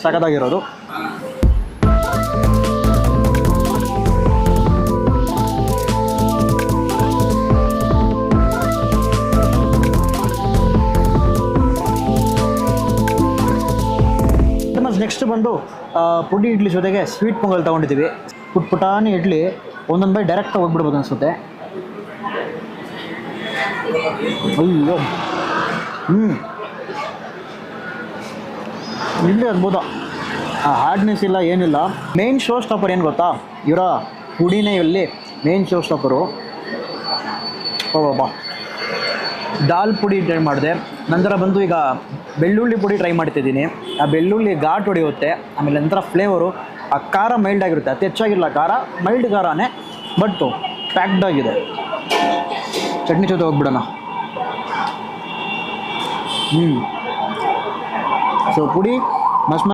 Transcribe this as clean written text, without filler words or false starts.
ಸಖತ್ತಾಗಿರೋದು. Next ಬಂದು ಪುಡಿ ಇಡ್ಲಿ ಜೊತೆಗೆ ಸ್ವೀಟ್ ಪೊಂಗಲ್ ತೊಗೊಂಡಿದ್ದೀವಿ. ಪುಟಾಣಿ ಇಡ್ಲಿ ಒಂದೊಂದು ಬೈ ಡೈರೆಕ್ಟಾಗಿ ಹೋಗ್ಬಿಡ್ಬೋದು ಅನಿಸುತ್ತೆ. ಅಯ್ಯೋ ಇಡ್ಲಿ ಅದ್ಭುತ. ಹಾರ್ಡ್ನೆಸ್ ಇಲ್ಲ, ಏನಿಲ್ಲ. ಮೇನ್ ಶೋ ಸ್ಟಾಪರ್ ಏನು ಗೊತ್ತಾ, ಇವರ ಪುಡಿನೇ ಇಲ್ಲಿ ಮೇನ್ ಶೋ ಸ್ಟಾಪರು. ಬಾ ದಾಲ್ ಪುಡಿ ಟ್ರೈ ಮಾಡಿದೆ. ನಂತರ ಬಂದು ಈಗ ಬೆಳ್ಳುಳ್ಳಿ ಪುಡಿ ಟ್ರೈ ಮಾಡ್ತಿದ್ದೀನಿ. ಆ ಬೆಳ್ಳುಳ್ಳಿ ಘಾಟ್ ಹೊಡೆಯುತ್ತೆ. ಆಮೇಲೆ ನಂತರ ಫ್ಲೇವರು, ಆ ಖಾರ ಮೈಲ್ಡ್ ಆಗಿರುತ್ತೆ. ಅತಿ ಹೆಚ್ಚಾಗಿಲ್ಲ ಖಾರ, ಮೈಲ್ಡ್ ಖಾರನೇ, ಬಟ್ ಪ್ಯಾಕ್ಡ್ ಆಗಿದೆ. ಚಟ್ನಿ ಜೊತೆ ಹೋಗ್ಬಿಡೋಣ. ಸೊ ಪುಡಿ ಮಸ್ತ್